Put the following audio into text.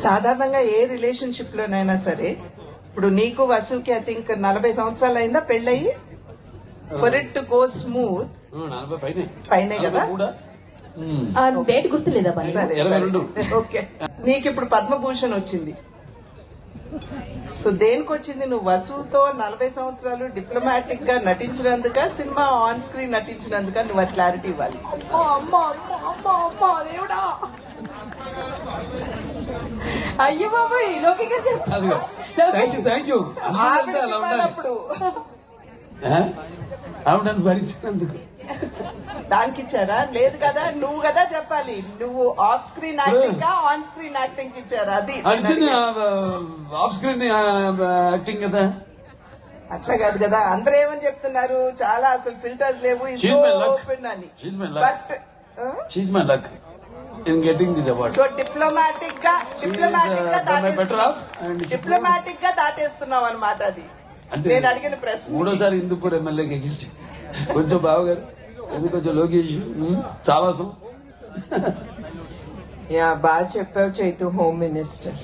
సాధారణంగా ఏ రిలేషన్షిప్ లోనైనా సరే, ఇప్పుడు నీకు వసుకి ఐ థింక్ 40 సంవత్సరాలు అయిందా పెళ్ళయి? For it to go smooth 40 పైనే కదా? డేట్ గుర్తులేదా బాయ్? సరే 22. ఓకే. నీకు ఇప్పుడు పద్మభూషణ్ వచ్చింది. సో దేనికి వచ్చింది? నువ్వు వసుతో 40 సంవత్సరాలు డిప్లొమాటిక్ గా నటించినందుక, సినిమా ఆన్ స్క్రీన్ నటించినందుక? నువ్వు ఆ క్లారిటీ ఇవ్వాలి. దేవుడా, అయ్యో బాబాయ్, లోకి గారు చెప్తారు. Thank you. ఆవిడకి ఇవ్వాలప్పుడు. ఆవిడని భరించినందుకు దానికి ఇచ్చారా? లేదు కదా, నువ్వు కదా చెప్పాలి. నువ్వు ఆఫ్ స్క్రీన్ యాక్టింగ్ కా ఆన్ స్క్రీన్ యాక్టింగ్ ఇచ్చారా? అది అడిచింది ఆఫ్ స్క్రీన్ యాక్టింగ్ కదా. అట్లా కాదు కదా, అందరూ ఏమని చెప్తున్నారు, చాలా అసలు ఫిల్టర్స్ లేవు She's my luck. ఓపెన్ అని. She's my luck. But she's my luck in getting this award. So diplomatic గా డిప్లొమాటిక్ గా దాటేస్తున్నావు అనమాట. అది అంటే నేను అడిగిన ప్రశ్న. మూడోసారి హిందూపూర్ ఎమ్మెల్యే గెలిచి కొంచెం బావగారు, ఎందుకు కొంచెం లోకేష్ సావాసం. బాగా చెప్పావు చైతు, హోమ్ మినిస్టర్.